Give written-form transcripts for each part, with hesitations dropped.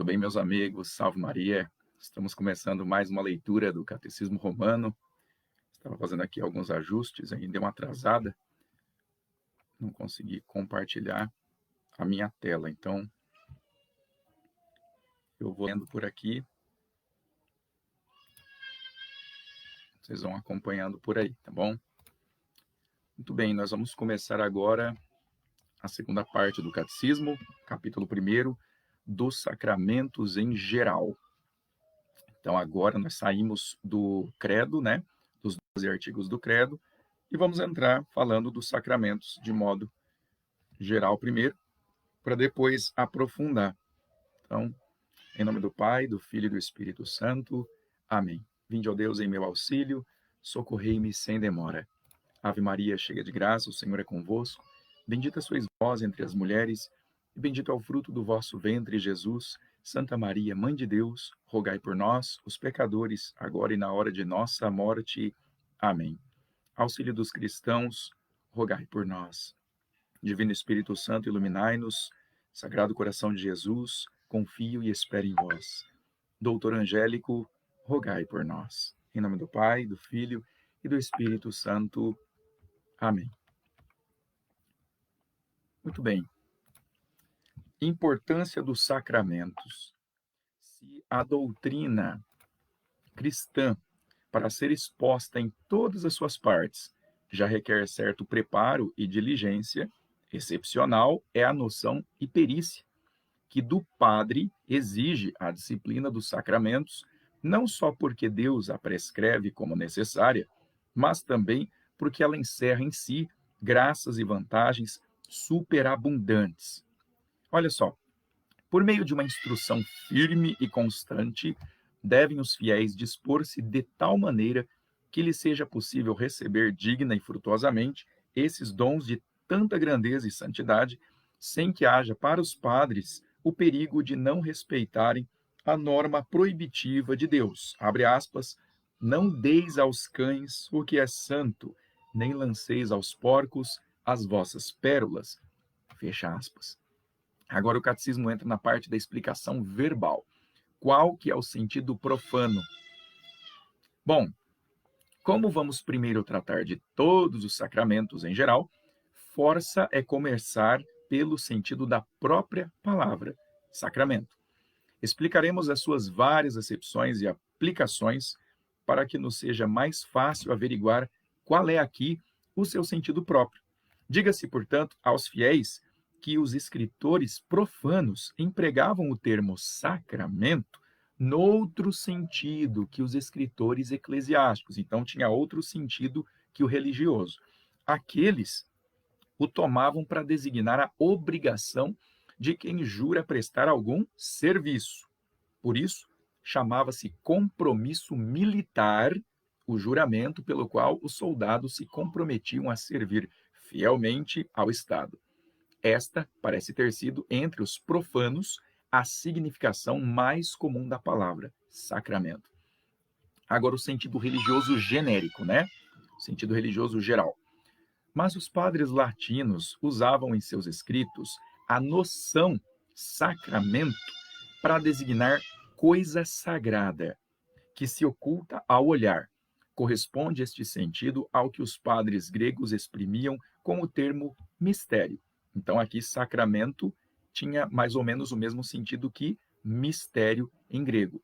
bem, meus amigos? Salve Maria! Estamos começando mais uma leitura do Catecismo Romano. Estava fazendo aqui alguns ajustes, aí deu uma atrasada. Não consegui compartilhar a minha tela, então eu vou lendo por aqui. Vocês vão acompanhando por aí, tá bom? Muito bem, nós vamos começar agora a segunda parte do Catecismo, capítulo 1, dos sacramentos em geral. Então, agora nós saímos do credo, né? Dos 12 artigos do credo, e vamos entrar falando dos sacramentos de modo geral primeiro, para depois aprofundar. Então, em nome do Pai, do Filho e do Espírito Santo. Amém. Vinde, ó Deus, em meu auxílio, socorrei-me sem demora. Ave Maria, cheia de graça, o Senhor é convosco. Bendita sois vós entre as mulheres, e bendito é o fruto do vosso ventre, Jesus. Santa Maria, Mãe de Deus, rogai por nós, os pecadores, agora e na hora de nossa morte. Amém. Auxílio dos cristãos, rogai por nós. Divino Espírito Santo, iluminai-nos. Sagrado Coração de Jesus, confio e espero em vós. Doutor Angélico, rogai por nós. Em nome do Pai, do Filho e do Espírito Santo. Amém. Muito bem. Importância dos sacramentos. Se a doutrina cristã, para ser exposta em todas as suas partes, já requer certo preparo e diligência, excepcional é a noção e perícia que do padre exige a disciplina dos sacramentos, não só porque Deus a prescreve como necessária, mas também porque ela encerra em si graças e vantagens superabundantes. Olha só, por meio de uma instrução firme e constante, devem os fiéis dispor-se de tal maneira que lhes seja possível receber digna e frutuosamente esses dons de tanta grandeza e santidade, sem que haja para os padres o perigo de não respeitarem a norma proibitiva de Deus. Abre aspas, não deis aos cães o que é santo, nem lanceis aos porcos as vossas pérolas. Fecha aspas. Agora o catecismo entra na parte da explicação verbal. Qual que é o sentido profano? Bom, como vamos primeiro tratar de todos os sacramentos em geral, força é começar pelo sentido da própria palavra, sacramento. Explicaremos as suas várias acepções e aplicações para que nos seja mais fácil averiguar qual é aqui o seu sentido próprio. Diga-se, portanto, aos fiéis que os escritores profanos empregavam o termo sacramento noutro sentido que os escritores eclesiásticos. Então, tinha outro sentido que o religioso. Aqueles o tomavam para designar a obrigação de quem jura prestar algum serviço. Por isso, chamava-se compromisso militar o juramento pelo qual os soldados se comprometiam a servir fielmente ao Estado. Esta parece ter sido, entre os profanos, a significação mais comum da palavra, sacramento. Agora, o sentido religioso genérico, né? O sentido religioso geral. Mas os padres latinos usavam em seus escritos a noção sacramento para designar coisa sagrada, que se oculta ao olhar. Corresponde este sentido ao que os padres gregos exprimiam com o termo mistério. Então, aqui, sacramento tinha mais ou menos o mesmo sentido que mistério em grego.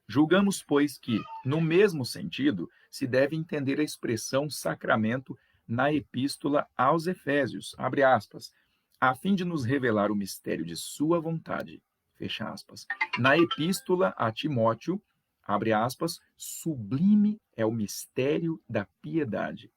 Julgamos, pois, que, no mesmo sentido, se deve entender a expressão sacramento na epístola aos Efésios, abre aspas, a fim de nos revelar o mistério de sua vontade, fecha aspas. Na epístola a Timóteo, abre aspas, sublime é o mistério da piedade.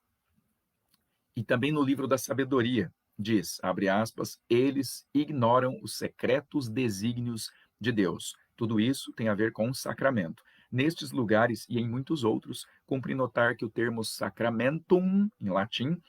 E também no livro da sabedoria, diz, abre aspas, eles ignoram os secretos desígnios de Deus. Tudo isso tem a ver com o sacramento. Nestes lugares e em muitos outros, cumpre notar que o termo sacramentum, em latim,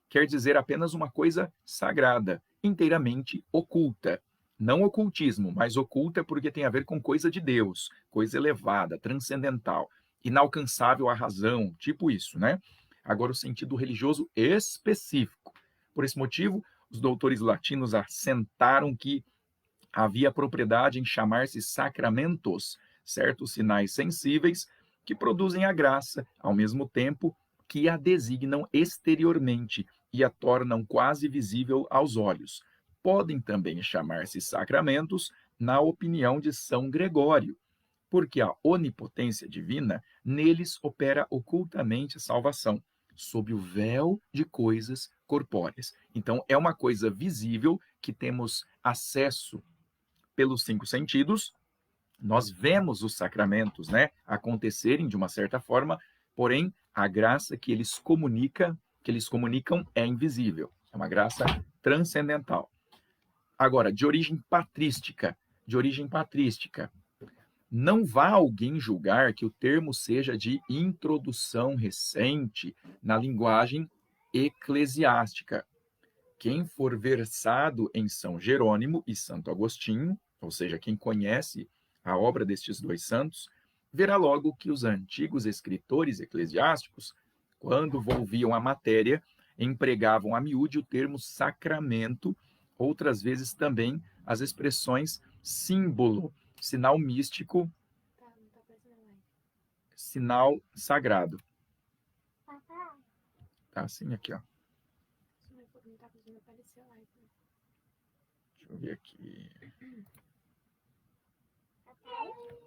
quer dizer apenas uma coisa sagrada, inteiramente oculta. Não ocultismo, mas oculta porque tem a ver com coisa de Deus, coisa elevada, transcendental, inalcançável à razão, tipo isso, né? Agora, o sentido religioso específico. Por esse motivo, os doutores latinos assentaram que havia propriedade em chamar-se sacramentos, certos sinais sensíveis que produzem a graça, ao mesmo tempo que a designam exteriormente e a tornam quase visível aos olhos. Podem também chamar-se sacramentos, na opinião de São Gregório, porque a onipotência divina neles opera ocultamente a salvação, sob o véu de coisas corpóreas. Então, é uma coisa visível que temos acesso pelos 5 sentidos. Nós vemos os sacramentos, né, acontecerem de uma certa forma, porém a graça que eles comunicam é invisível. É uma graça transcendental. Agora, de origem patrística, não vá alguém julgar que o termo seja de introdução recente na linguagem eclesiástica. Quem for versado em São Jerônimo e Santo Agostinho, ou seja, quem conhece a obra destes dois santos, verá logo que os antigos escritores eclesiásticos, quando volviam a matéria, empregavam a miúde o termo sacramento, outras vezes também as expressões símbolo, sinal místico, sinal sagrado. Tá assim aqui, ó. Deixa eu ver aqui.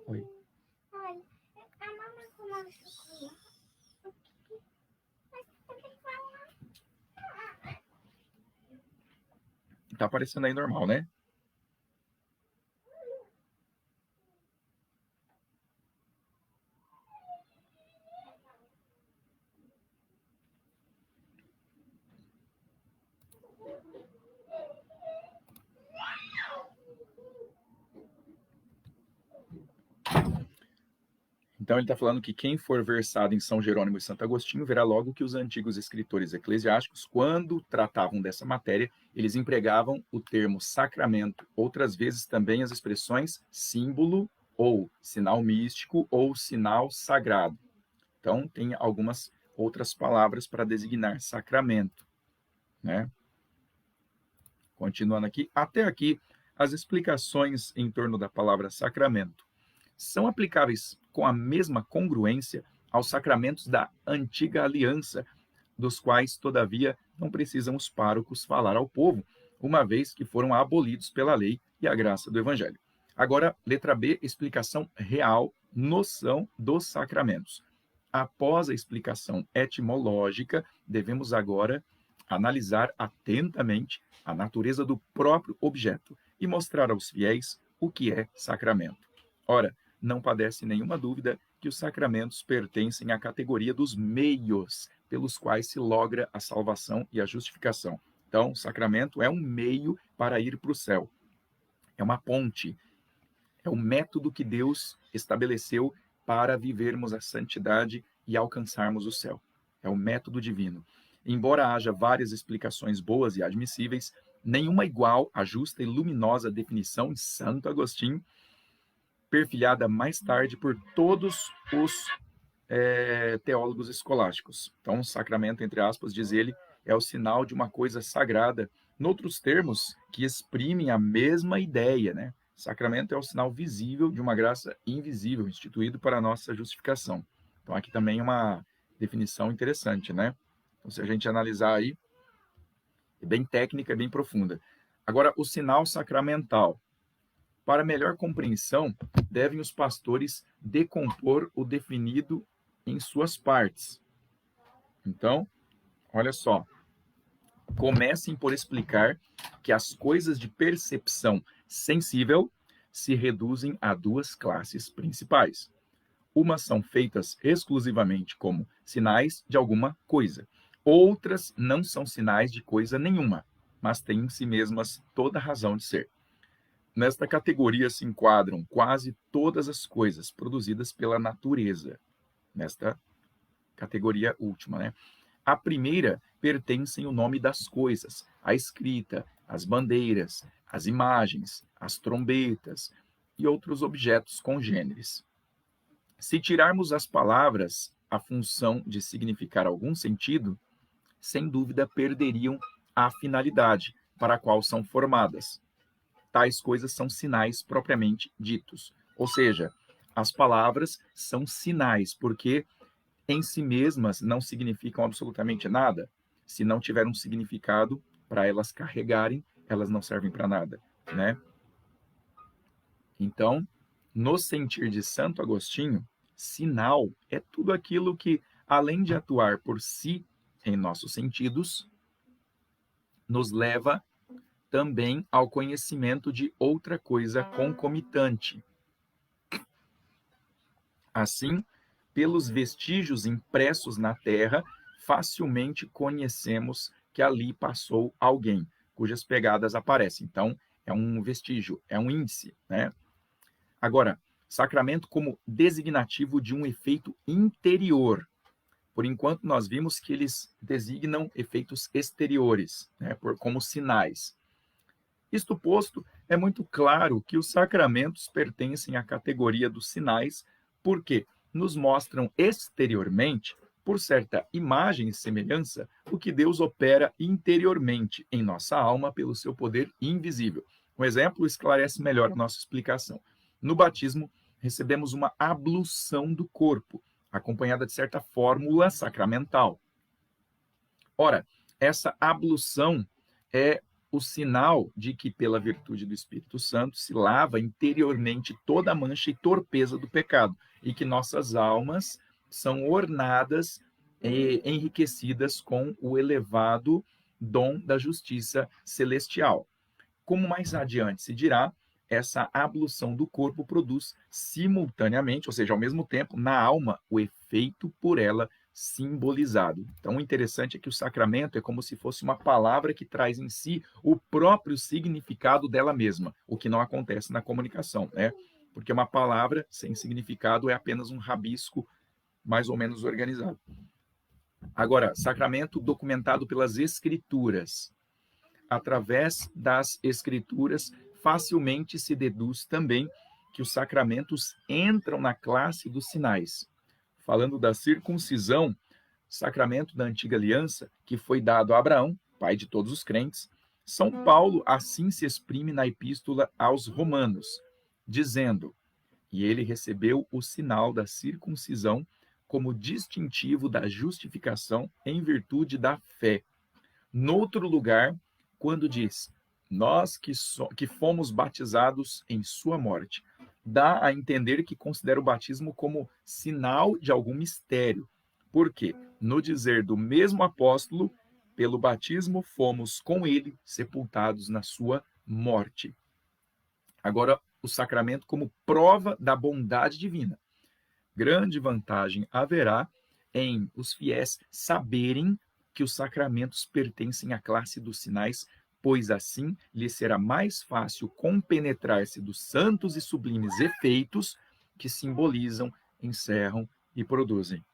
Oi. Tá aparecendo aí normal, né? Então ele está falando que quem for versado em São Jerônimo e Santo Agostinho verá logo que os antigos escritores eclesiásticos, quando tratavam dessa matéria, eles empregavam o termo sacramento, outras vezes também as expressões símbolo ou sinal místico ou sinal sagrado. Então tem algumas outras palavras para designar sacramento, né? Continuando aqui, até aqui as explicações em torno da palavra sacramento são aplicáveis com a mesma congruência aos sacramentos da antiga aliança, dos quais, todavia, não precisam os párocos falar ao povo, uma vez que foram abolidos pela lei e a graça do Evangelho. Agora, letra B, explicação real, noção dos sacramentos. Após a explicação etimológica, devemos agora analisar atentamente a natureza do próprio objeto e mostrar aos fiéis o que é sacramento. Ora, não padece nenhuma dúvida que os sacramentos pertencem à categoria dos meios pelos quais se logra a salvação e a justificação. Então, o sacramento é um meio para ir para o céu. É uma ponte. É o método que Deus estabeleceu para vivermos a santidade e alcançarmos o céu. É o método divino. Embora haja várias explicações boas e admissíveis, nenhuma igual à justa e luminosa definição de Santo Agostinho, perfilhada mais tarde por todos os teólogos escolásticos. Então, sacramento, entre aspas, diz ele, é o sinal de uma coisa sagrada. Noutros termos, que exprimem a mesma ideia, né? Sacramento é o sinal visível de uma graça invisível, instituído para a nossa justificação. Então, aqui também é uma definição interessante, né? Então, se a gente analisar aí, é bem técnica, é bem profunda. Agora, o sinal sacramental. Para melhor compreensão, devem os pastores decompor o definido em suas partes. Então, olha só. Comecem por explicar que as coisas de percepção sensível se reduzem a duas classes principais. Umas são feitas exclusivamente como sinais de alguma coisa. Outras não são sinais de coisa nenhuma, mas têm em si mesmas toda a razão de ser. Nesta categoria se enquadram quase todas as coisas produzidas pela natureza. Nesta categoria última, né? A primeira pertencem o nome das coisas, a escrita, as bandeiras, as imagens, as trombetas e outros objetos congêneres. Se tirarmos as palavras a função de significar algum sentido, sem dúvida perderiam a finalidade para a qual são formadas. tais coisas são sinais propriamente ditos. Ou seja, as palavras são sinais, porque em si mesmas não significam absolutamente nada. Se não tiver um significado para elas carregarem, elas não servem para nada, né? Então, no sentir de Santo Agostinho, sinal é tudo aquilo que, além de atuar por si em nossos sentidos, nos leva também ao conhecimento de outra coisa concomitante. Assim, pelos vestígios impressos na terra, facilmente conhecemos que ali passou alguém, cujas pegadas aparecem. Então, é um vestígio, é um índice, né? Agora, sacramento como designativo de um efeito interior. Por enquanto, nós vimos que eles designam efeitos exteriores, né, como sinais. Isto posto, é muito claro que os sacramentos pertencem à categoria dos sinais, porque nos mostram exteriormente, por certa imagem e semelhança, o que Deus opera interiormente em nossa alma pelo seu poder invisível. Um exemplo esclarece melhor a nossa explicação. No batismo, recebemos uma ablução do corpo, acompanhada de certa fórmula sacramental. Ora, essa ablução é o sinal de que, pela virtude do Espírito Santo, se lava interiormente toda a mancha e torpeza do pecado, e que nossas almas são ornadas e enriquecidas com o elevado dom da justiça celestial. Como mais adiante se dirá, essa ablução do corpo produz simultaneamente, ou seja, ao mesmo tempo, na alma, o efeito por ela simbolizado. Então, o interessante é que o sacramento é como se fosse uma palavra que traz em si o próprio significado dela mesma, o que não acontece na comunicação, né? Porque uma palavra sem significado é apenas um rabisco mais ou menos organizado. Agora, sacramento documentado pelas Escrituras. Através das Escrituras, facilmente se deduz também que os sacramentos entram na classe dos sinais. Falando da circuncisão, sacramento da antiga aliança, que foi dado a Abraão, pai de todos os crentes, São Paulo assim se exprime na epístola aos Romanos, dizendo: e ele recebeu o sinal da circuncisão como distintivo da justificação em virtude da fé. Noutro lugar, quando diz: nós que fomos batizados em sua morte, dá a entender que considera o batismo como sinal de algum mistério. Por quê? No dizer do mesmo apóstolo, pelo batismo fomos com ele sepultados na sua morte. Agora, o sacramento como prova da bondade divina. Grande vantagem haverá em os fiéis saberem que os sacramentos pertencem à classe dos sinais, pois assim lhes será mais fácil compenetrar-se dos santos e sublimes efeitos que simbolizam, encerram e produzem.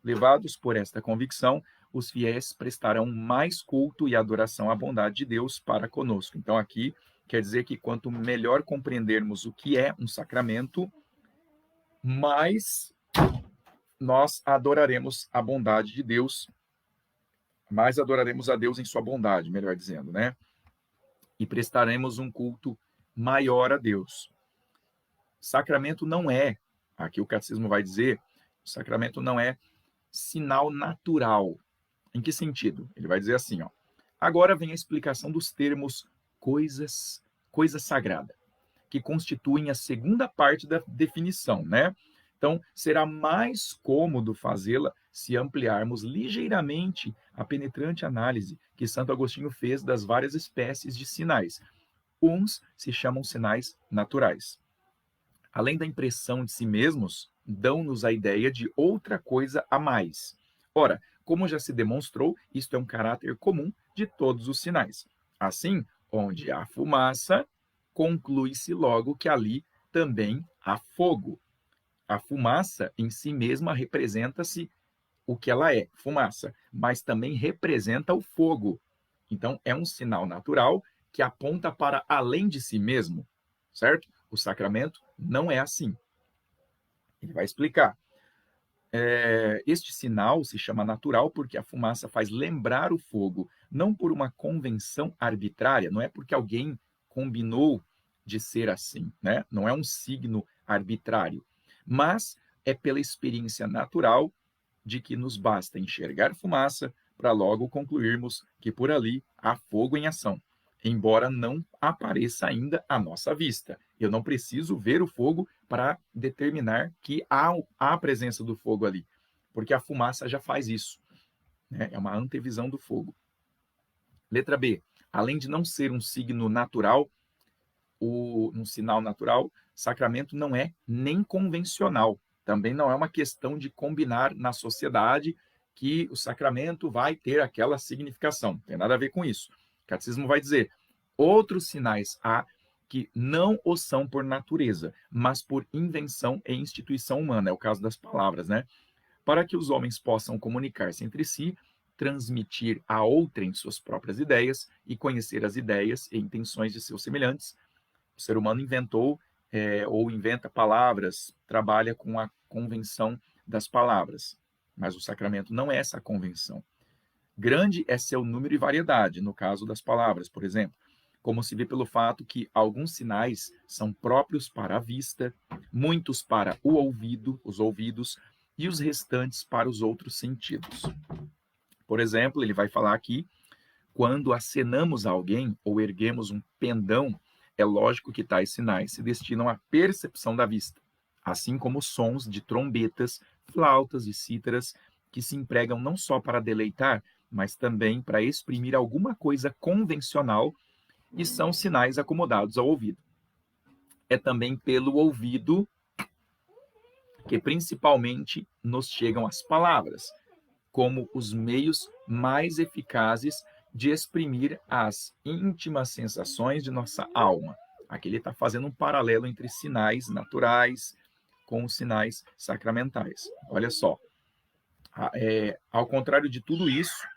Levados por esta convicção, os fiéis prestarão mais culto e adoração à bondade de Deus para conosco. Então, aqui quer dizer que quanto melhor compreendermos o que é um sacramento, mais nós adoraremos a bondade de Deus, mais adoraremos a Deus em sua bondade, melhor dizendo, né? E prestaremos um culto maior a Deus. Sacramento não é, aqui o catecismo vai dizer, o sacramento não é sinal natural. Em que sentido? Ele vai dizer assim, ó. Agora vem a explicação dos termos coisa sagrada, que constituem a segunda parte da definição, né? Então, será mais cômodo fazê-la se ampliarmos ligeiramente a penetrante análise que Santo Agostinho fez das várias espécies de sinais. Uns se chamam sinais naturais. Além da impressão de si mesmos, dão-nos a ideia de outra coisa a mais. Ora, como já se demonstrou, isto é um caráter comum de todos os sinais. Assim, onde há fumaça, conclui-se logo que ali também há fogo. A fumaça em si mesma representa-se o que ela é, fumaça, mas também representa o fogo. Então, é um sinal natural que aponta para além de si mesmo, certo? O sacramento não é assim. Ele vai explicar. Este sinal se chama natural porque a fumaça faz lembrar o fogo, não por uma convenção arbitrária, não é porque alguém combinou de ser assim, né? Não é um signo arbitrário, mas é pela experiência natural de que nos basta enxergar fumaça para logo concluirmos que por ali há fogo em ação, embora não apareça ainda à nossa vista. Eu não preciso ver o fogo para determinar que há a presença do fogo ali, porque a fumaça já faz isso, né? É uma antevisão do fogo. Letra B. Além de não ser um signo natural, um sinal natural, sacramento não é nem convencional. Também não é uma questão de combinar na sociedade que o sacramento vai ter aquela significação. Não tem nada a ver com isso. O catecismo vai dizer: outros sinais há que não o são por natureza, mas por invenção e instituição humana. É o caso das palavras, né? Para que os homens possam comunicar-se entre si, transmitir a outrem suas próprias ideias e conhecer as ideias e intenções de seus semelhantes, o ser humano inventou ou inventa palavras, trabalha com a convenção das palavras, mas o sacramento não é essa convenção. Grande é seu número e variedade, no caso das palavras, por exemplo, como se vê pelo fato que alguns sinais são próprios para a vista, muitos para o ouvido, os ouvidos, e os restantes para os outros sentidos. Por exemplo, ele vai falar aqui, quando acenamos a alguém ou erguemos um pendão, é lógico que tais sinais se destinam à percepção da vista, assim como sons de trombetas, flautas e cítaras, que se empregam não só para deleitar, mas também para exprimir alguma coisa convencional e são sinais acomodados ao ouvido. É também pelo ouvido que principalmente nos chegam as palavras, como os meios mais eficazes de exprimir as íntimas sensações de nossa alma. Aqui ele está fazendo um paralelo entre sinais naturais com os sinais sacramentais. Olha só, ao contrário de tudo isso,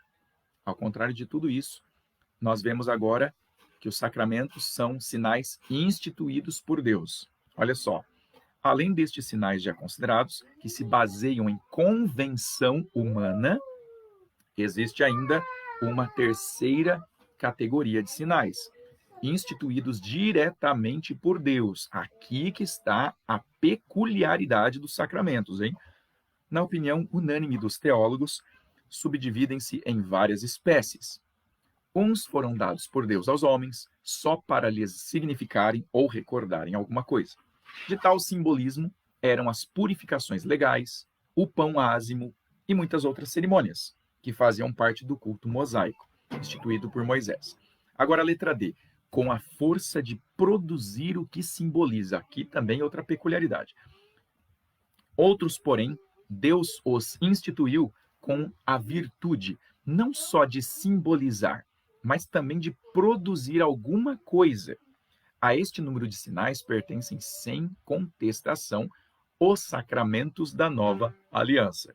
nós vemos agora que os sacramentos são sinais instituídos por Deus. Olha só, além destes sinais já considerados, que se baseiam em convenção humana, existe ainda uma terceira categoria de sinais, instituídos diretamente por Deus. Aqui que está a peculiaridade dos sacramentos, hein? Na opinião unânime dos teólogos, subdividem-se em várias espécies. Uns foram dados por Deus aos homens só para lhes significarem ou recordarem alguma coisa. De tal simbolismo eram as purificações legais, o pão ázimo e muitas outras cerimônias, que faziam parte do culto mosaico, instituído por Moisés. Agora a letra D, com a força de produzir o que simboliza. Aqui também outra peculiaridade. Outros, porém, Deus os instituiu com a virtude, não só de simbolizar, mas também de produzir alguma coisa. A este número de sinais pertencem, sem contestação, os sacramentos da nova aliança.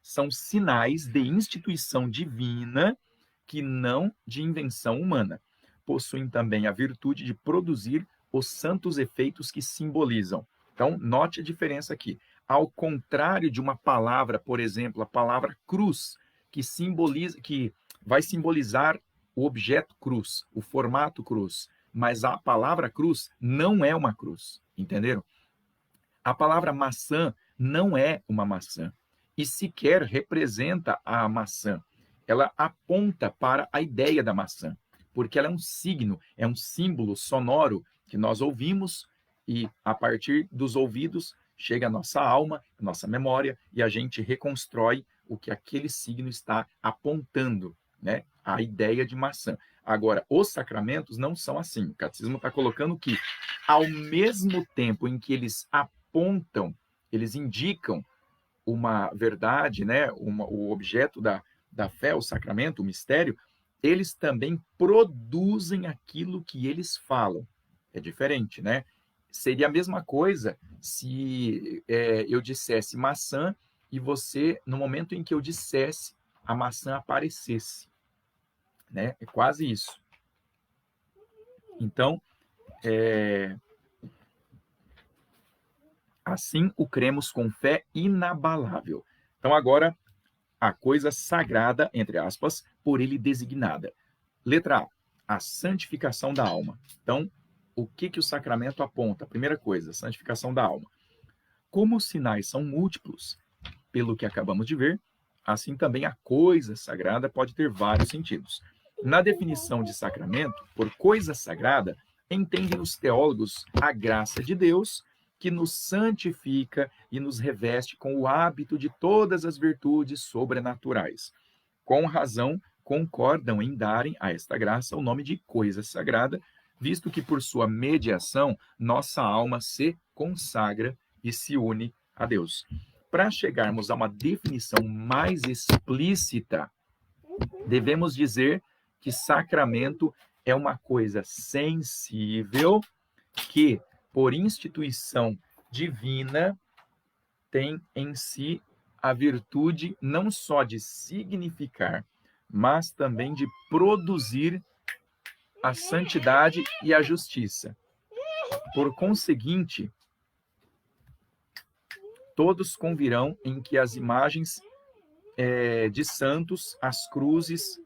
São sinais de instituição divina que não de invenção humana. Possuem também a virtude de produzir os santos efeitos que simbolizam. Então, note a diferença aqui. Ao contrário de uma palavra, por exemplo, a palavra cruz, que vai simbolizar o objeto cruz, o formato cruz, mas a palavra cruz não é uma cruz, entenderam? A palavra maçã não é uma maçã e sequer representa a maçã. Ela aponta para a ideia da maçã, porque ela é um signo, é um símbolo sonoro que nós ouvimos e a partir dos ouvidos chega a nossa alma, a nossa memória e a gente reconstrói o que aquele signo está apontando, né? A ideia de maçã. Agora, os sacramentos não são assim. O catecismo está colocando que, ao mesmo tempo em que eles apontam, eles indicam uma verdade, né? O objeto da fé, o sacramento, o mistério, eles também produzem aquilo que eles falam. É diferente, né? Seria a mesma coisa se eu dissesse maçã e você, no momento em que eu dissesse, a maçã aparecesse. Né? É quase isso. Então, assim o cremos com fé inabalável. Então, agora, a coisa sagrada, entre aspas, por ele designada. Letra A, a santificação da alma. Então, o que o sacramento aponta? A primeira coisa, santificação da alma. Como os sinais são múltiplos, pelo que acabamos de ver, assim também a coisa sagrada pode ter vários sentidos. Na definição de sacramento, por coisa sagrada, entendem os teólogos a graça de Deus, que nos santifica e nos reveste com o hábito de todas as virtudes sobrenaturais. Com razão, concordam em darem a esta graça o nome de coisa sagrada, visto que por sua mediação nossa alma se consagra e se une a Deus. Para chegarmos a uma definição mais explícita, devemos dizer que sacramento é uma coisa sensível que, por instituição divina, tem em si a virtude não só de significar, mas também de produzir a santidade e a justiça. Por conseguinte, todos convirão em que as imagens de santos, as cruzes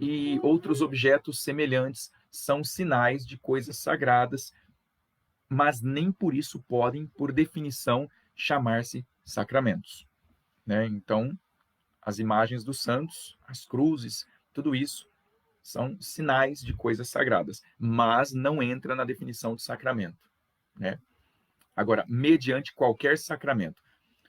e outros objetos semelhantes são sinais de coisas sagradas, mas nem por isso podem, por definição, chamar-se sacramentos. Né? Então, as imagens dos santos, as cruzes, tudo isso são sinais de coisas sagradas, mas não entra na definição de sacramento. Né? Agora, mediante qualquer sacramento,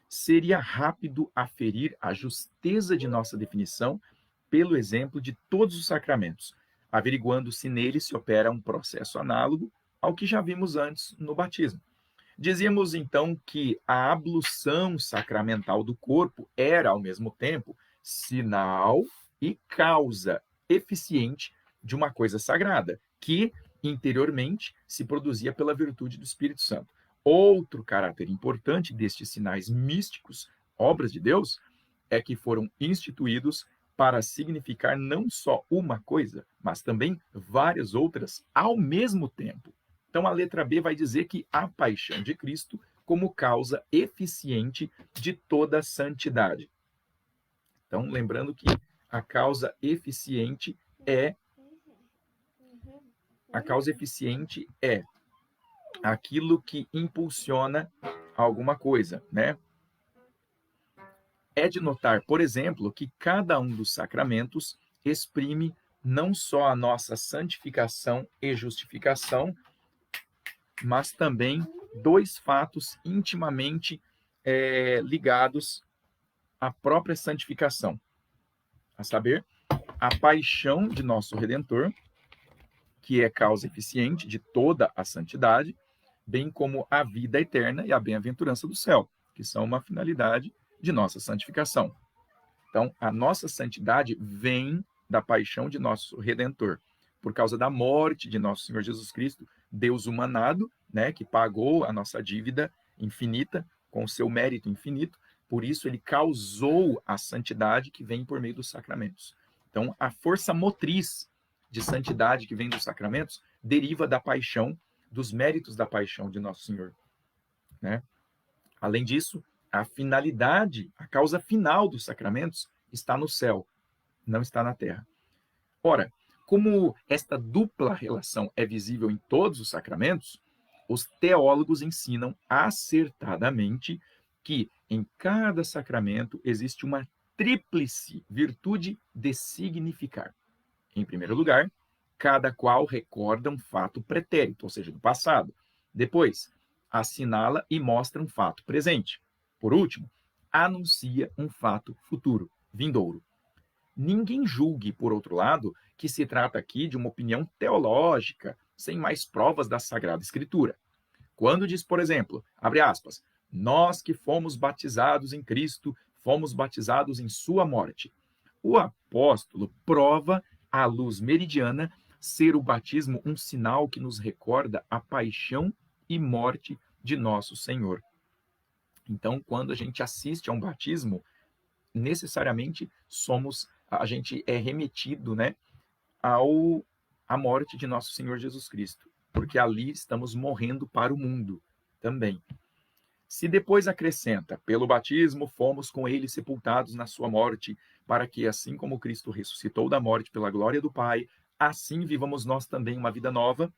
seria rápido aferir a justeza de nossa definição pelo exemplo de todos os sacramentos, averiguando se neles se opera um processo análogo ao que já vimos antes no batismo. Dizíamos então que a ablução sacramental do corpo era, ao mesmo tempo, sinal e causa eficiente de uma coisa sagrada, que interiormente se produzia pela virtude do Espírito Santo. Outro caráter importante destes sinais místicos, obras de Deus, é que foram instituídos para significar não só uma coisa, mas também várias outras ao mesmo tempo. Então, a letra B vai dizer que a paixão de Cristo como causa eficiente de toda a santidade. Então, lembrando que a causa eficiente é aquilo que impulsiona alguma coisa, né? É de notar, por exemplo, que cada um dos sacramentos exprime não só a nossa santificação e justificação, mas também dois fatos intimamente ligados à própria santificação, a saber, a paixão de nosso Redentor, que é causa eficiente de toda a santidade, bem como a vida eterna e a bem-aventurança do céu, que são uma finalidade de nossa santificação. Então, a nossa santidade vem da paixão de nosso Redentor, por causa da morte de nosso Senhor Jesus Cristo, Deus humanado, né, que pagou a nossa dívida infinita, com o seu mérito infinito, por isso ele causou a santidade que vem por meio dos sacramentos. Então, a força motriz de santidade que vem dos sacramentos deriva da paixão, dos méritos da paixão de nosso Senhor. Né? Além disso, a finalidade, a causa final dos sacramentos está no céu, não está na terra. Ora, como esta dupla relação é visível em todos os sacramentos, os teólogos ensinam acertadamente que em cada sacramento existe uma tríplice virtude de significar. Em primeiro lugar, cada qual recorda um fato pretérito, ou seja, do passado. Depois, assinala e mostra um fato presente. Por último, anuncia um fato futuro, vindouro. Ninguém julgue, por outro lado, que se trata aqui de uma opinião teológica, sem mais provas da Sagrada Escritura. Quando diz, por exemplo, abre aspas, nós que fomos batizados em Cristo, fomos batizados em sua morte. O apóstolo prova, à luz meridiana, ser o batismo um sinal que nos recorda a paixão e morte de nosso Senhor. Então, quando a gente assiste a um batismo, necessariamente a gente é remetido, né, à morte de nosso Senhor Jesus Cristo, porque ali estamos morrendo para o mundo também. Se depois acrescenta, pelo batismo fomos com ele sepultados na sua morte, para que assim como Cristo ressuscitou da morte pela glória do Pai, assim vivamos nós também uma vida nova,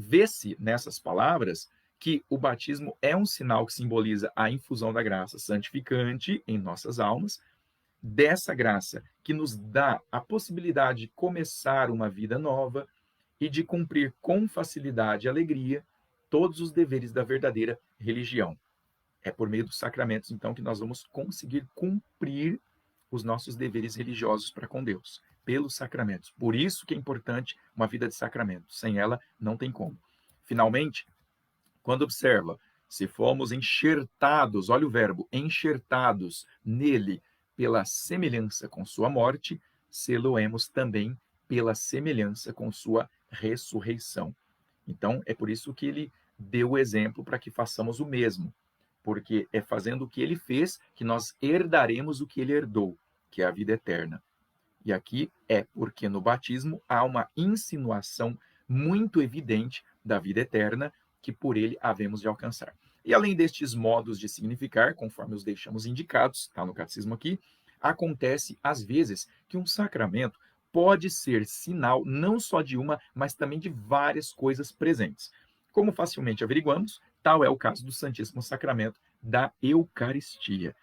Vê-se nessas palavras que o batismo é um sinal que simboliza a infusão da graça santificante em nossas almas, dessa graça que nos dá a possibilidade de começar uma vida nova e de cumprir com facilidade e alegria todos os deveres da verdadeira religião. É por meio dos sacramentos, então, que nós vamos conseguir cumprir os nossos deveres religiosos para com Deus, pelos sacramentos. Por isso que é importante uma vida de sacramentos. Sem ela, não tem como. Finalmente, quando observa, se fomos enxertados, olha o verbo, enxertados nele pela semelhança com sua morte, sê-lo-emos também pela semelhança com sua ressurreição. Então, é por isso que ele deu o exemplo para que façamos o mesmo, porque é fazendo o que ele fez que nós herdaremos o que ele herdou, que é a vida eterna. E aqui é porque no batismo há uma insinuação muito evidente da vida eterna que por ele havemos de alcançar. E além destes modos de significar, conforme os deixamos indicados, está no catecismo aqui, acontece às vezes que um sacramento pode ser sinal não só de uma, mas também de várias coisas presentes. Como facilmente averiguamos, tal é o caso do Santíssimo Sacramento da Eucaristia.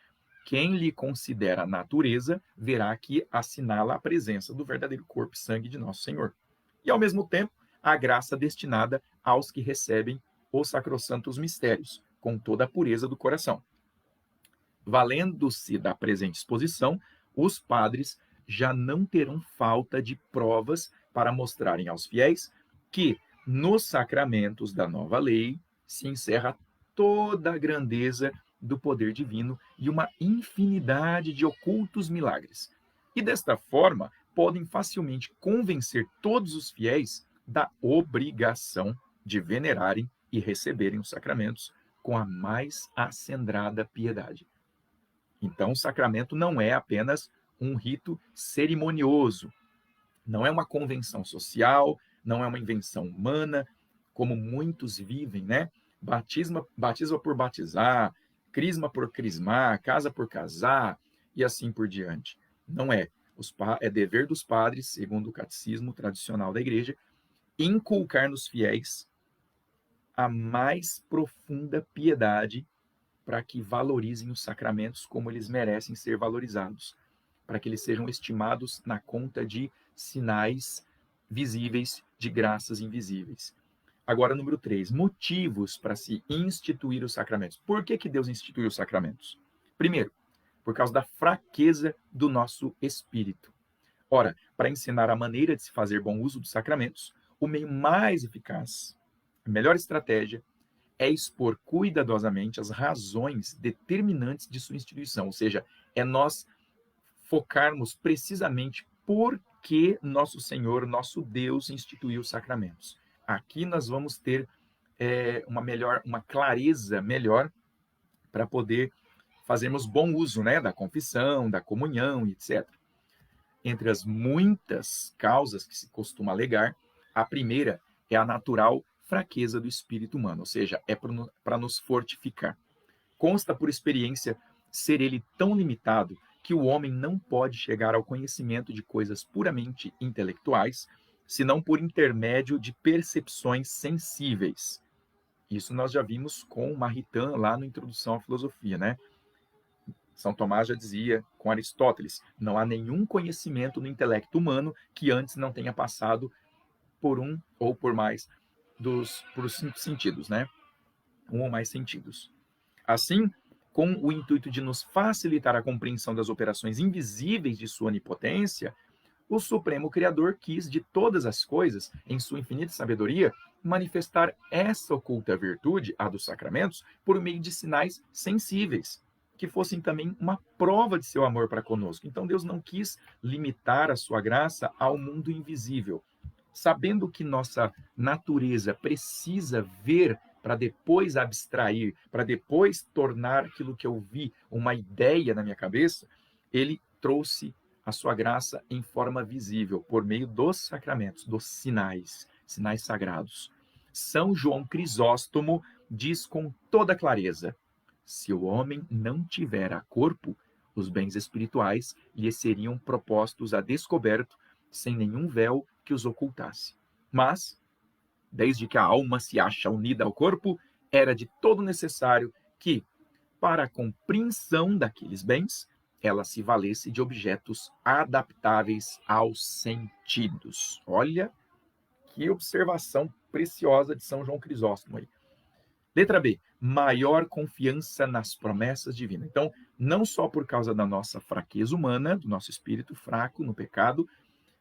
Quem lhe considera a natureza, verá que assinala a presença do verdadeiro corpo e sangue de nosso Senhor. E, ao mesmo tempo, a graça destinada aos que recebem os sacrossantos mistérios, com toda a pureza do coração. Valendo-se da presente exposição, os padres já não terão falta de provas para mostrarem aos fiéis que, nos sacramentos da nova lei, se encerra toda a grandeza do poder divino e uma infinidade de ocultos milagres. E desta forma, podem facilmente convencer todos os fiéis da obrigação de venerarem e receberem os sacramentos com a mais acendrada piedade. Então, o sacramento não é apenas um rito cerimonioso, não é uma convenção social, não é uma invenção humana, como muitos vivem, né? Batisma por batizar, crisma por crismar, casa por casar e assim por diante. Não é. É dever dos padres, segundo o catecismo tradicional da igreja, inculcar nos fiéis a mais profunda piedade para que valorizem os sacramentos como eles merecem ser valorizados, para que eles sejam estimados na conta de sinais visíveis de graças invisíveis. Agora, número 3, motivos para se instituir os sacramentos. Por que Deus instituiu os sacramentos? Primeiro, por causa da fraqueza do nosso espírito. Ora, para ensinar a maneira de se fazer bom uso dos sacramentos, o meio mais eficaz, a melhor estratégia, é expor cuidadosamente as razões determinantes de sua instituição, ou seja, é nós focarmos precisamente por que nosso Senhor, nosso Deus, instituiu os sacramentos. Aqui nós vamos ter uma clareza melhor para poder fazermos bom uso, né, da confissão, da comunhão, etc. Entre as muitas causas que se costuma alegar, a primeira é a natural fraqueza do espírito humano, ou seja, é para nos fortificar. Consta por experiência ser ele tão limitado que o homem não pode chegar ao conhecimento de coisas puramente intelectuais, senão por intermédio de percepções sensíveis. Isso nós já vimos com Maritain lá na Introdução à Filosofia, né? São Tomás já dizia com Aristóteles, não há nenhum conhecimento no intelecto humano que antes não tenha passado por um ou por mais por 5 sentidos, né? Um ou mais sentidos. Assim, com o intuito de nos facilitar a compreensão das operações invisíveis de sua onipotência, o Supremo Criador quis, de todas as coisas, em sua infinita sabedoria, manifestar essa oculta virtude, a dos sacramentos, por meio de sinais sensíveis, que fossem também uma prova de seu amor para conosco. Então Deus não quis limitar a sua graça ao mundo invisível. Sabendo que nossa natureza precisa ver para depois abstrair, para depois tornar aquilo que eu vi uma ideia na minha cabeça, ele trouxe a sua graça em forma visível, por meio dos sacramentos, dos sinais sagrados. São João Crisóstomo diz com toda clareza: se o homem não tivera corpo, os bens espirituais lhe seriam propostos a descoberto, sem nenhum véu que os ocultasse. Mas, Desde que a alma se acha unida ao corpo, era de todo necessário que, para a compreensão daqueles bens, ela se valesse de objetos adaptáveis aos sentidos. Olha que observação preciosa de São João Crisóstomo aí. Letra B, maior confiança nas promessas divinas. Então, não só por causa da nossa fraqueza humana, do nosso espírito fraco no pecado,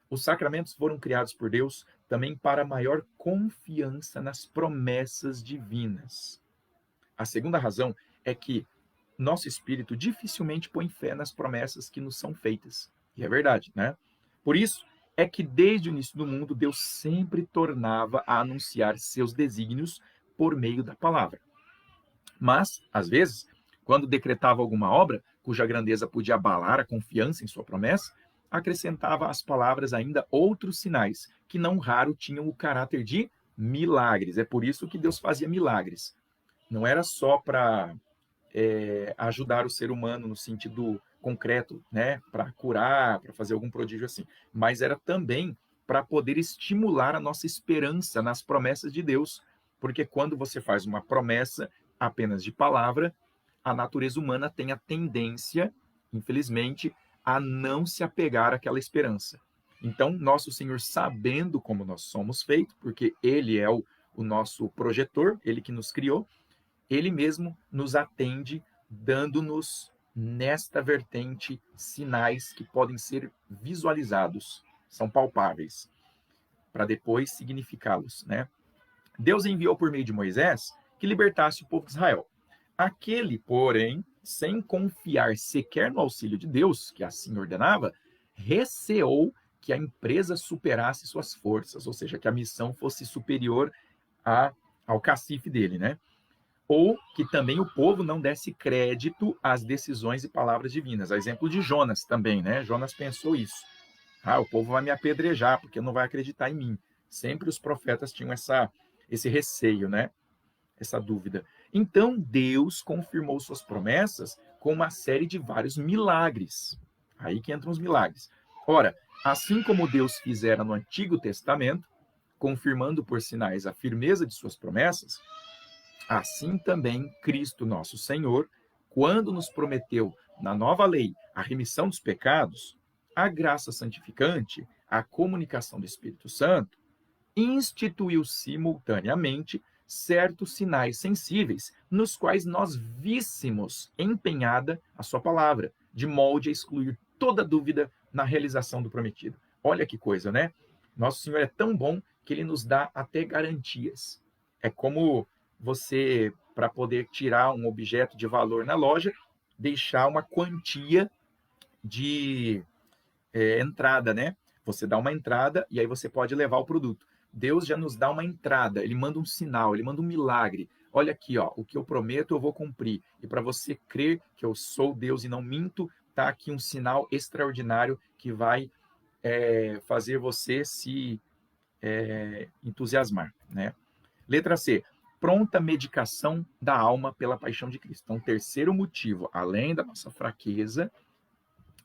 os sacramentos foram criados por Deus também para maior confiança nas promessas divinas. A segunda razão é que nosso espírito dificilmente põe fé nas promessas que nos são feitas. E é verdade, né? Por isso é que desde o início do mundo, Deus sempre tornava a anunciar seus desígnios por meio da palavra. Mas, às vezes, quando decretava alguma obra cuja grandeza podia abalar a confiança em sua promessa, acrescentava às palavras ainda outros sinais, que não raro tinham o caráter de milagres. É por isso que Deus fazia milagres. Não era só para ajudar o ser humano no sentido concreto, né, para curar, para fazer algum prodígio assim, mas era também para poder estimular a nossa esperança nas promessas de Deus, porque quando você faz uma promessa apenas de palavra, a natureza humana tem a tendência, infelizmente, a não se apegar àquela esperança. Então, nosso Senhor, sabendo como nós somos feitos, porque Ele é o nosso projetor, Ele que nos criou, Ele mesmo nos atende, dando-nos, nesta vertente, sinais que podem ser visualizados, são palpáveis, para depois significá-los, né? Deus enviou por meio de Moisés que libertasse o povo de Israel. Aquele, porém, sem confiar sequer no auxílio de Deus, que assim ordenava, receou que a empresa superasse suas forças, ou seja, que a missão fosse superior ao cacife dele, né? Ou que também o povo não desse crédito às decisões e palavras divinas. A exemplo de Jonas também, né? Jonas pensou isso. O povo vai me apedrejar porque não vai acreditar em mim. Sempre os profetas tinham esse receio, né? Essa dúvida. Então Deus confirmou suas promessas com uma série de vários milagres. Aí que entram os milagres. Ora, assim como Deus fizera no Antigo Testamento, confirmando por sinais a firmeza de suas promessas, assim também Cristo nosso Senhor, quando nos prometeu na nova lei a remissão dos pecados, a graça santificante, a comunicação do Espírito Santo, instituiu simultaneamente certos sinais sensíveis nos quais nós víssemos empenhada a sua palavra, de molde a excluir toda dúvida na realização do prometido. Olha que coisa, né? Nosso Senhor é tão bom que ele nos dá até garantias. É como você, para poder tirar um objeto de valor na loja, deixar uma quantia de entrada, né? Você dá uma entrada e aí você pode levar o produto. Deus já nos dá uma entrada, ele manda um sinal, ele manda um milagre. Olha aqui, ó, o que eu prometo eu vou cumprir. E para você crer que eu sou Deus e não minto, tá aqui um sinal extraordinário que vai fazer você se entusiasmar, né? Letra C. Pronta medicação da alma pela paixão de Cristo. Então, terceiro motivo, além da nossa fraqueza,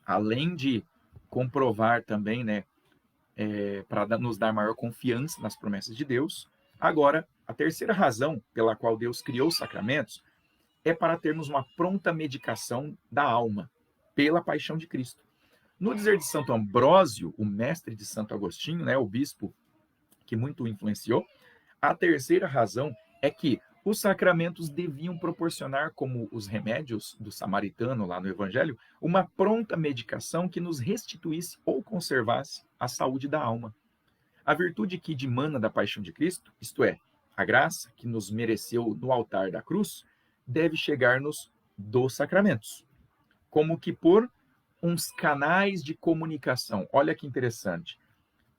além de comprovar também, né, para nos dar maior confiança nas promessas de Deus. Agora, a terceira razão pela qual Deus criou os sacramentos é para termos uma pronta medicação da alma pela paixão de Cristo. No dizer de Santo Ambrósio, o mestre de Santo Agostinho, né, o bispo que muito o influenciou, a terceira razão é que os sacramentos deviam proporcionar, como os remédios do samaritano lá no Evangelho, uma pronta medicação que nos restituísse ou conservasse a saúde da alma. A virtude que dimana da paixão de Cristo, isto é, a graça que nos mereceu no altar da cruz, deve chegar-nos dos sacramentos, como que por uns canais de comunicação. Olha que interessante.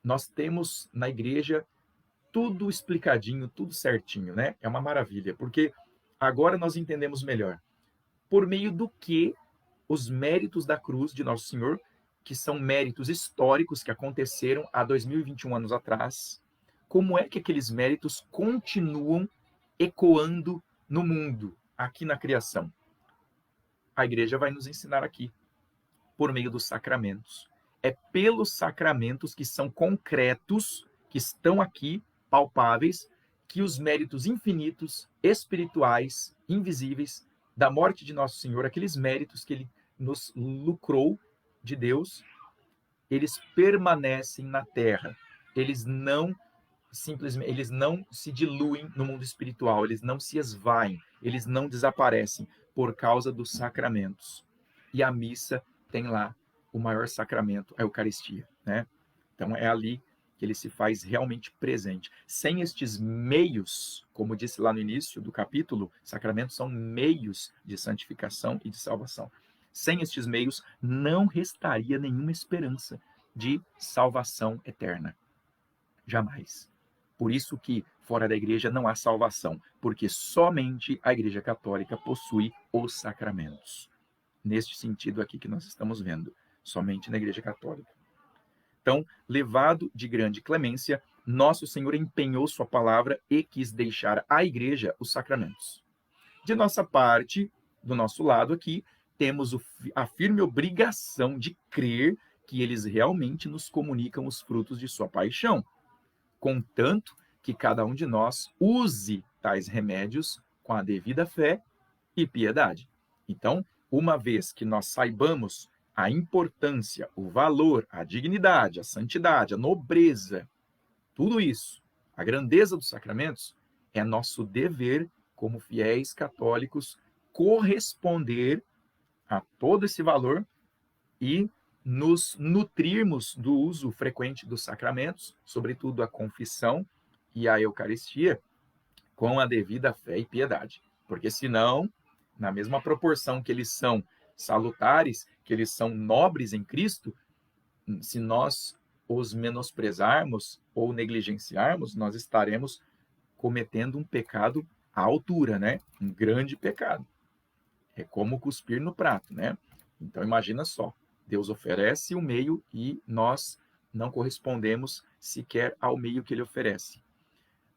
Nós temos na igreja tudo explicadinho, tudo certinho, né? É uma maravilha, porque agora nós entendemos melhor por meio do que os méritos da cruz de Nosso Senhor, que são méritos históricos que aconteceram há 2021 anos atrás, como é que aqueles méritos continuam ecoando no mundo, aqui na criação. A igreja vai nos ensinar aqui, por meio dos sacramentos. É pelos sacramentos que são concretos, que estão aqui, palpáveis que os méritos infinitos, espirituais, invisíveis, da morte de Nosso Senhor, aqueles méritos que ele nos lucrou de Deus, eles permanecem na terra. Eles não se diluem no mundo espiritual, eles não se esvaem, eles não desaparecem por causa dos sacramentos. E a missa tem lá o maior sacramento, a Eucaristia, né? Então é ali que ele se faz realmente presente. Sem estes meios, como disse lá no início do capítulo, sacramentos são meios de santificação e de salvação. Sem estes meios, não restaria nenhuma esperança de salvação eterna. Jamais. Por isso que fora da igreja não há salvação, porque somente a Igreja Católica possui os sacramentos. Neste sentido aqui que nós estamos vendo, somente na Igreja Católica. Então, levado de grande clemência, Nosso Senhor empenhou sua palavra e quis deixar à igreja os sacramentos. De nossa parte, do nosso lado aqui, temos a firme obrigação de crer que eles realmente nos comunicam os frutos de sua paixão, contanto que cada um de nós use tais remédios com a devida fé e piedade. Então, uma vez que nós saibamos a importância, o valor, a dignidade, a santidade, a nobreza, tudo isso, a grandeza dos sacramentos, é nosso dever, como fiéis católicos, corresponder a todo esse valor e nos nutrirmos do uso frequente dos sacramentos, sobretudo a confissão e a Eucaristia, com a devida fé e piedade. Porque senão, na mesma proporção que eles são salutares, que eles são nobres em Cristo, se nós os menosprezarmos ou negligenciarmos, nós estaremos cometendo um pecado à altura, né? Um grande pecado. É como cuspir no prato, né? Então imagina só, Deus oferece o meio e nós não correspondemos sequer ao meio que ele oferece.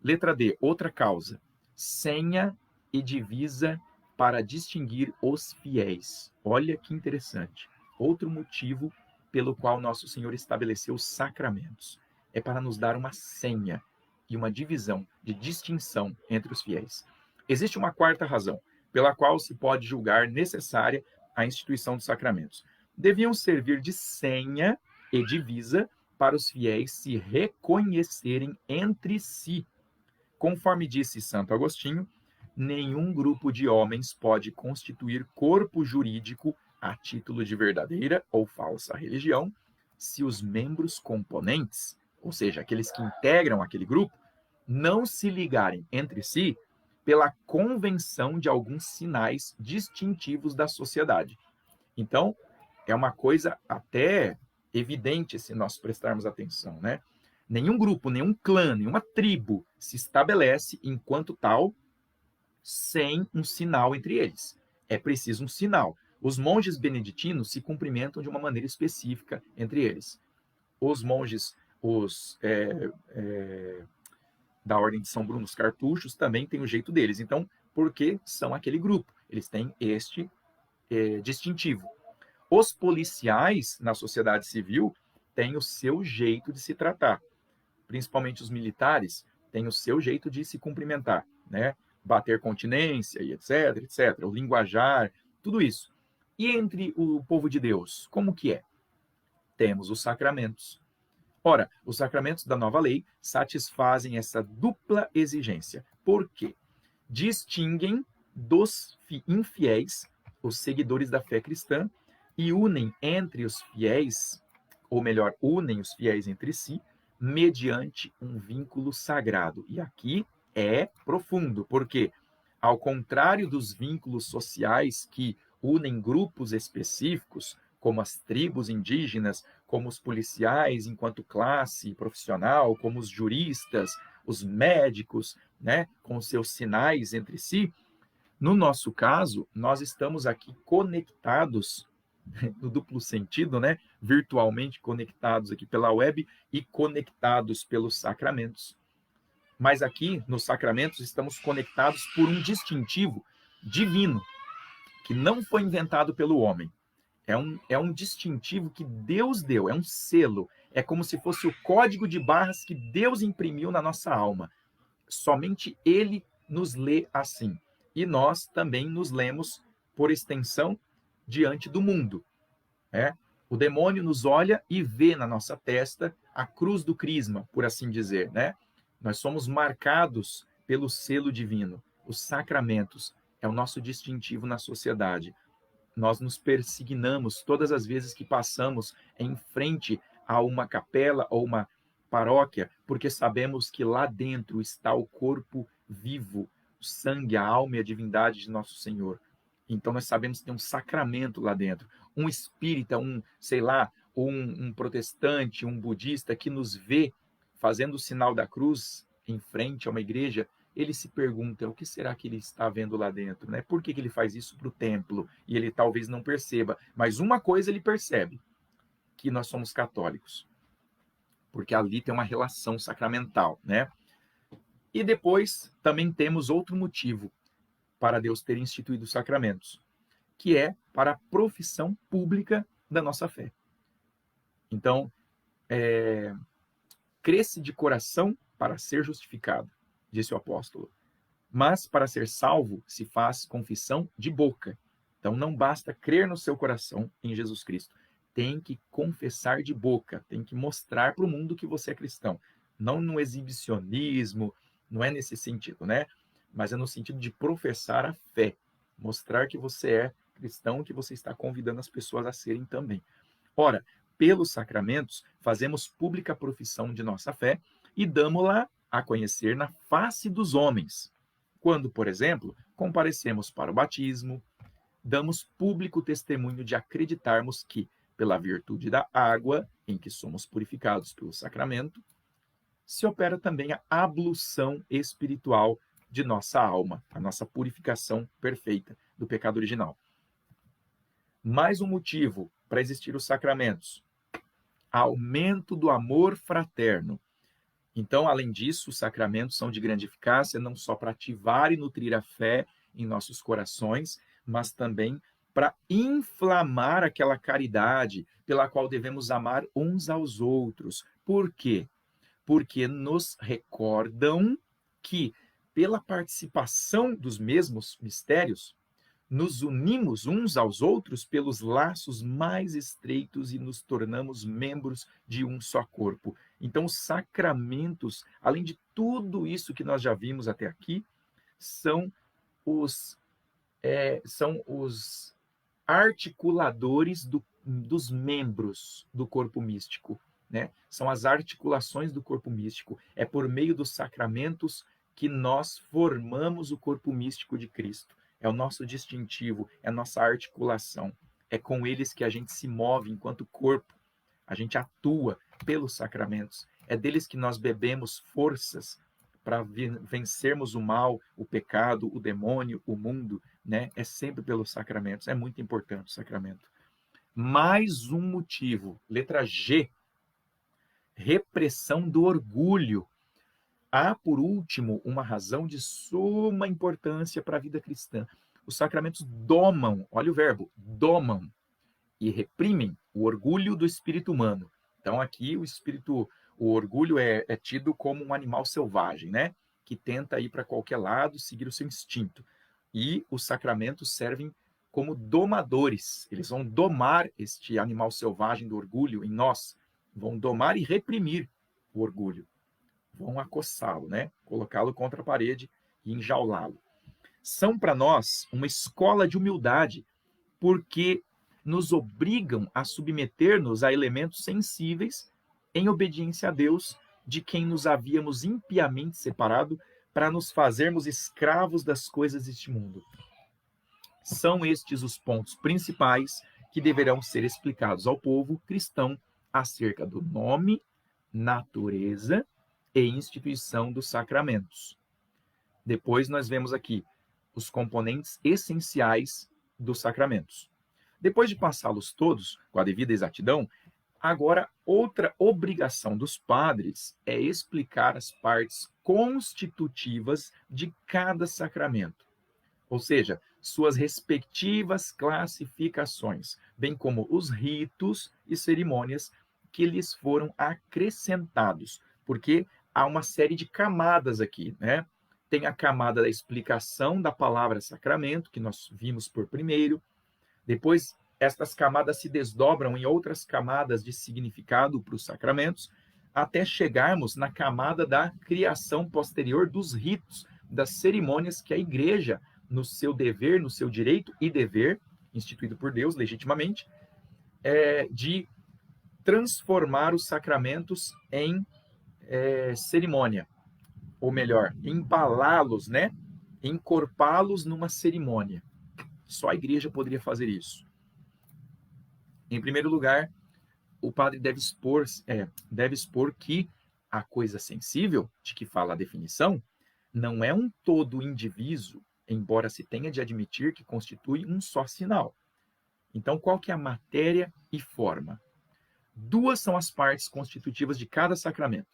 Letra D, outra causa. Senha e divisa para distinguir os fiéis. Olha que interessante. Outro motivo pelo qual Nosso Senhor estabeleceu os sacramentos. É para nos dar uma senha e uma divisão de distinção entre os fiéis. Existe uma quarta razão, pela qual se pode julgar necessária a instituição dos sacramentos. Deviam servir de senha e divisa para os fiéis se reconhecerem entre si. Conforme disse Santo Agostinho, nenhum grupo de homens pode constituir corpo jurídico a título de verdadeira ou falsa religião se os membros componentes, ou seja, aqueles que integram aquele grupo, não se ligarem entre si pela convenção de alguns sinais distintivos da sociedade. Então, é uma coisa até evidente se nós prestarmos atenção, né? Nenhum grupo, nenhum clã, nenhuma tribo se estabelece enquanto tal sem um sinal entre eles. É preciso um sinal. Os monges beneditinos se cumprimentam de uma maneira específica entre eles. Os monges, da Ordem de São Bruno, os cartuchos, também têm o jeito deles. Então, porque são aquele grupo? Eles têm este distintivo. Os policiais na sociedade civil têm o seu jeito de se tratar. Principalmente os militares têm o seu jeito de se cumprimentar, né? Bater continência e etc, etc. O linguajar, tudo isso. E entre o povo de Deus, como que é? Temos os sacramentos. Ora, os sacramentos da nova lei satisfazem essa dupla exigência. Por quê? Distinguem dos infiéis, os seguidores da fé cristã, e unem entre os fiéis, ou melhor, unem os fiéis entre si, mediante um vínculo sagrado. E aqui é profundo, porque, ao contrário dos vínculos sociais que unem grupos específicos, como as tribos indígenas, como os policiais enquanto classe profissional, como os juristas, os médicos, né, com seus sinais entre si, no nosso caso, nós estamos aqui conectados, no duplo sentido, né, virtualmente conectados aqui pela web e conectados pelos sacramentos. Mas aqui, nos sacramentos, estamos conectados por um distintivo divino, que não foi inventado pelo homem. É um distintivo que Deus deu, é um selo, É como se fosse o código de barras que Deus imprimiu na nossa alma. Somente Ele nos lê assim. E nós também nos lemos, por extensão, diante do mundo. Né? O demônio nos olha e vê na nossa testa a cruz do crisma, por assim dizer. Né? Nós somos marcados pelo selo divino. Os sacramentos é o nosso distintivo na sociedade. Nós nos persignamos todas as vezes que passamos em frente a uma capela ou uma paróquia, porque sabemos que lá dentro está o corpo vivo, o sangue, a alma e a divindade de nosso Senhor. Então nós sabemos que tem um sacramento lá dentro. Um espírita, sei lá, um protestante, um budista que nos vê fazendo o sinal da cruz em frente a uma igreja, ele se pergunta o que será que ele está vendo lá dentro, né? Por que ele faz isso para o templo? E ele talvez não perceba, mas uma coisa ele percebe, que nós somos católicos, porque ali tem uma relação sacramental, né? E depois também temos outro motivo para Deus ter instituído os sacramentos, que é para a profissão pública da nossa fé. Então, cresce de coração para ser justificado, disse o apóstolo. Mas para ser salvo se faz confissão de boca. Então não basta crer no seu coração em Jesus Cristo. Tem que confessar de boca, tem que mostrar para o mundo que você é cristão. Não no exibicionismo, não é nesse sentido, né? Mas é no sentido de professar a fé. Mostrar que você é cristão, que você está convidando as pessoas a serem também. Ora, pelos sacramentos, fazemos pública profissão de nossa fé e damos-la a conhecer na face dos homens. Quando, por exemplo, comparecemos para o batismo, damos público testemunho de acreditarmos que, pela virtude da água em que somos purificados pelo sacramento, se opera também a ablução espiritual de nossa alma, a nossa purificação perfeita do pecado original. Mais um motivo para existir os sacramentos: aumento do amor fraterno. Então, além disso, os sacramentos são de grande eficácia, não só para ativar e nutrir a fé em nossos corações, mas também para inflamar aquela caridade pela qual devemos amar uns aos outros. Por quê? Porque nos recordam que, pela participação dos mesmos mistérios, nos unimos uns aos outros pelos laços mais estreitos e nos tornamos membros de um só corpo. Então, os sacramentos, além de tudo isso que nós já vimos até aqui, são os articuladores dos membros do corpo místico. Né? São as articulações do corpo místico. É por meio dos sacramentos que nós formamos o corpo místico de Cristo. É o nosso distintivo, é a nossa articulação. É com eles que a gente se move enquanto corpo. A gente atua pelos sacramentos. É deles que nós bebemos forças para vencermos o mal, o pecado, o demônio, o mundo. Né? É sempre pelos sacramentos. É muito importante o sacramento. Mais um motivo, letra G, repressão do orgulho. Há, por último, uma razão de suma importância para a vida cristã. Os sacramentos domam, olha o verbo, domam e reprimem o orgulho do espírito humano. Então, aqui o orgulho é tido como um animal selvagem, né? Que tenta ir para qualquer lado, seguir o seu instinto. E os sacramentos servem como domadores. Eles vão domar este animal selvagem do orgulho em nós. Vão domar e reprimir o orgulho. Vão acossá-lo, né? Colocá-lo contra a parede e enjaulá-lo. São para nós uma escola de humildade, porque nos obrigam a submeter-nos a elementos sensíveis em obediência a Deus, de quem nos havíamos impiamente separado para nos fazermos escravos das coisas deste mundo. São estes os pontos principais que deverão ser explicados ao povo cristão acerca do nome, natureza e instituição dos sacramentos. Depois nós vemos aqui os componentes essenciais dos sacramentos. Depois de passá-los todos com a devida exatidão, agora outra obrigação dos padres é explicar as partes constitutivas de cada sacramento, ou seja, suas respectivas classificações, bem como os ritos e cerimônias que lhes foram acrescentados, porque há uma série de camadas aqui, né? Tem a camada da explicação da palavra sacramento, que nós vimos por primeiro. Depois, estas camadas se desdobram em outras camadas de significado para os sacramentos, até chegarmos na camada da criação posterior dos ritos, das cerimônias que a igreja, no seu dever, no seu direito e dever, instituído por Deus legitimamente, de transformar os sacramentos em cerimônia, ou melhor, embalá-los, né? Encorpá-los numa cerimônia. Só a igreja poderia fazer isso. Em primeiro lugar, o padre deve expor que a coisa sensível, de que fala a definição, não é um todo indiviso, embora se tenha de admitir que constitui um só sinal. Então, qual que é a matéria e forma? Duas são as partes constitutivas de cada sacramento.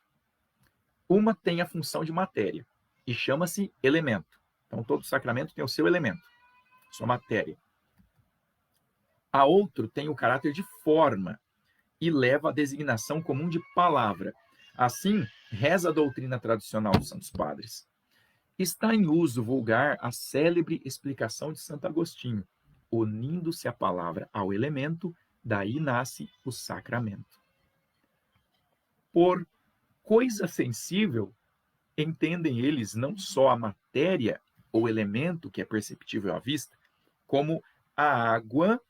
Uma tem a função de matéria e chama-se elemento. Então, todo sacramento tem o seu elemento, sua matéria. A outra tem o caráter de forma e leva a designação comum de palavra. Assim, reza a doutrina tradicional dos Santos Padres. Está em uso vulgar a célebre explicação de Santo Agostinho. Unindo-se a palavra ao elemento, daí nasce o sacramento. Por coisa sensível, entendem eles não só a matéria ou elemento que é perceptível à vista, como a água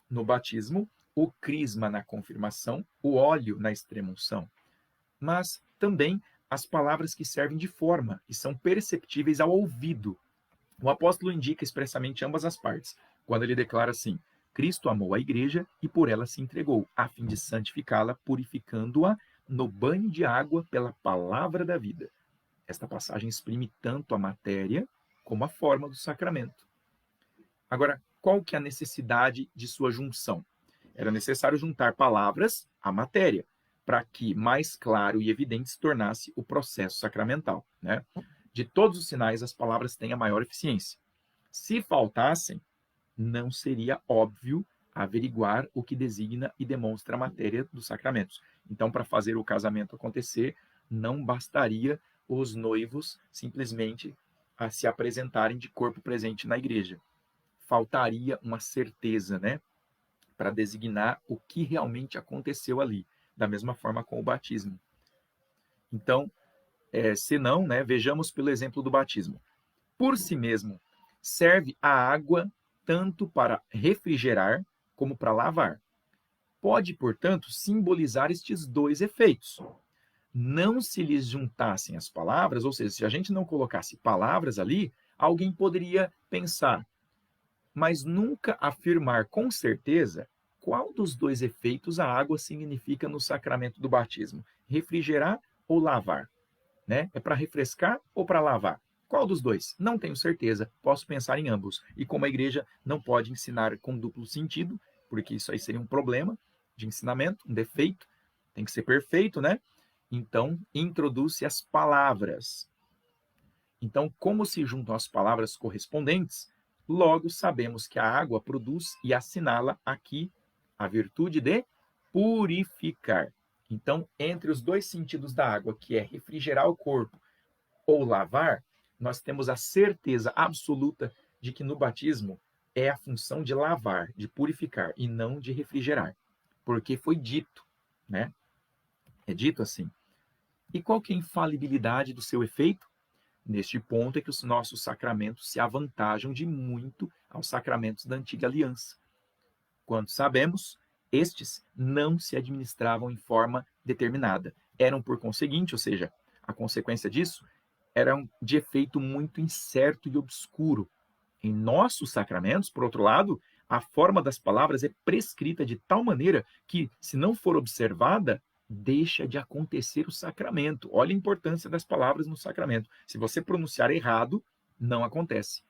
no batismo, o crisma na confirmação, o óleo na extrema-unção, mas também as palavras que servem de forma e são perceptíveis ao ouvido. O apóstolo indica expressamente ambas as partes, quando ele declara assim: Cristo amou a igreja e por ela se entregou, a fim de santificá-la, purificando-a no banho de água pela palavra da vida. Esta passagem exprime tanto a matéria como a forma do sacramento. Agora, qual que é a necessidade de sua junção? Era necessário juntar palavras à matéria, para que mais claro e evidente se tornasse o processo sacramental, né? De todos os sinais, as palavras têm a maior eficiência. Se faltassem, não seria óbvio averiguar o que designa e demonstra a matéria dos sacramentos. Então, para fazer o casamento acontecer, não bastaria os noivos simplesmente a se apresentarem de corpo presente na igreja. Faltaria uma certeza, né, para designar o que realmente aconteceu ali, da mesma forma com o batismo. Então, se não, né, vejamos pelo exemplo do batismo. Por si mesmo, serve a água tanto para refrigerar como para lavar. Pode, portanto, simbolizar estes dois efeitos. Não se lhes juntassem as palavras, ou seja, se a gente não colocasse palavras ali, alguém poderia pensar, mas nunca afirmar com certeza qual dos dois efeitos a água significa no sacramento do batismo, refrigerar ou lavar, né? É para refrescar ou para lavar? Qual dos dois? Não tenho certeza, posso pensar em ambos. E como a igreja não pode ensinar com duplo sentido, porque isso aí seria um problema de ensinamento, um defeito, tem que ser perfeito, né? Então, introduz-se as palavras. Então, como se juntam as palavras correspondentes, logo sabemos que a água produz e assinala aqui a virtude de purificar. Então, entre os dois sentidos da água, que é refrigerar o corpo ou lavar, nós temos a certeza absoluta de que no batismo é a função de lavar, de purificar, e não de refrigerar. Porque foi dito, né? É dito assim. E qual que é a infalibilidade do seu efeito? Neste ponto é que os nossos sacramentos se avantajam de muito aos sacramentos da antiga aliança. Quanto sabemos, estes não se administravam em forma determinada. Eram, por conseguinte, ou seja, a consequência disso, eram de efeito muito incerto e obscuro. Em nossos sacramentos, por outro lado, a forma das palavras é prescrita de tal maneira que, se não for observada, deixa de acontecer o sacramento. Olha a importância das palavras no sacramento. Se você pronunciar errado, não acontece.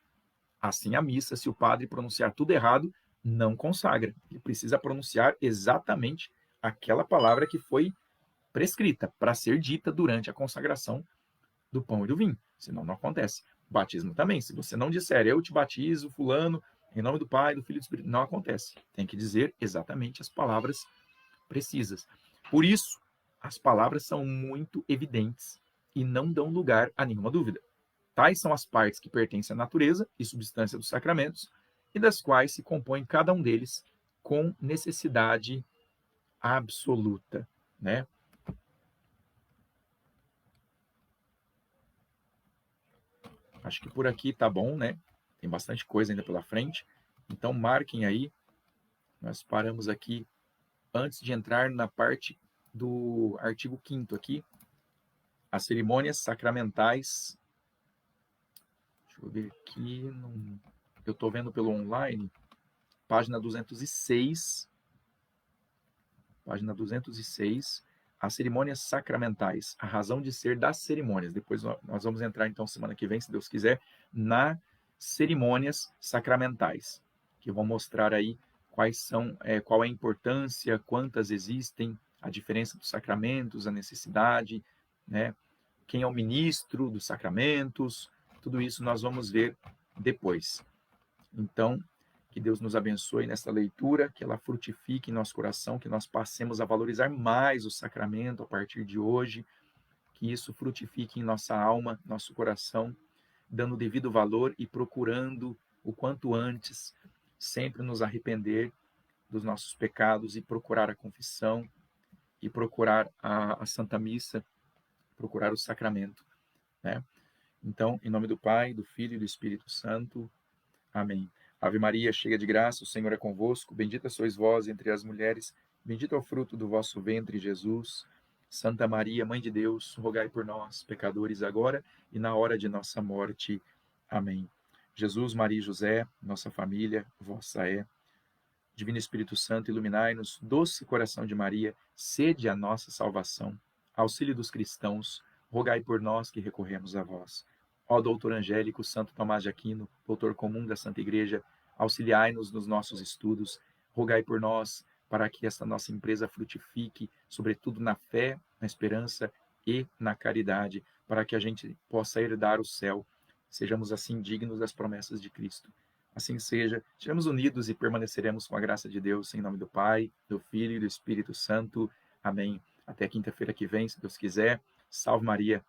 Assim a missa, se o padre pronunciar tudo errado, não consagra. Ele precisa pronunciar exatamente aquela palavra que foi prescrita para ser dita durante a consagração do pão e do vinho. Senão não acontece. Batismo também. Se você não disser, eu te batizo, fulano, em nome do Pai, do Filho e do Espírito, não acontece. Tem que dizer exatamente as palavras precisas. Por isso, as palavras são muito evidentes e não dão lugar a nenhuma dúvida. Tais são as partes que pertencem à natureza e substância dos sacramentos, e das quais se compõe cada um deles com necessidade absoluta, né? Acho que por aqui tá bom, né? Tem bastante coisa ainda pela frente. Então marquem aí. Nós paramos aqui antes de entrar na parte do artigo 5º aqui, as cerimônias sacramentais. Deixa eu ver aqui, eu estou vendo pelo online, página 206, as cerimônias sacramentais, a razão de ser das cerimônias. Depois nós vamos entrar, então, semana que vem, se Deus quiser, nas cerimônias sacramentais, que vão mostrar aí qual é a importância, quantas existem, a diferença dos sacramentos, a necessidade, né? Quem é o ministro dos sacramentos, tudo isso nós vamos ver depois. Então, que Deus nos abençoe nessa leitura, que ela frutifique em nosso coração, que nós passemos a valorizar mais o sacramento a partir de hoje, que isso frutifique em nossa alma, nosso coração, dando devido valor e procurando o quanto antes sempre nos arrepender dos nossos pecados e procurar a confissão e procurar a Santa Missa, procurar o sacramento, né? Então, em nome do Pai, do Filho e do Espírito Santo. Amém. Ave Maria, cheia de graça, o Senhor é convosco. Bendita sois vós entre as mulheres. Bendito é o fruto do vosso ventre, Jesus. Santa Maria, Mãe de Deus, rogai por nós, pecadores, agora e na hora de nossa morte. Amém. Jesus, Maria e José, nossa família, vossa é. Divino Espírito Santo, iluminai-nos. Doce coração de Maria, sede a nossa salvação. Auxílio dos cristãos, rogai por nós que recorremos a vós. Ó doutor Angélico, Santo Tomás de Aquino, doutor comum da Santa Igreja, auxiliai-nos nos nossos estudos, rogai por nós para que esta nossa empresa frutifique, sobretudo na fé, na esperança e na caridade, para que a gente possa herdar o céu, sejamos assim dignos das promessas de Cristo. Assim seja, estaremos unidos e permaneceremos com a graça de Deus, em nome do Pai, do Filho e do Espírito Santo. Amém. Até quinta-feira que vem, se Deus quiser. Salve Maria.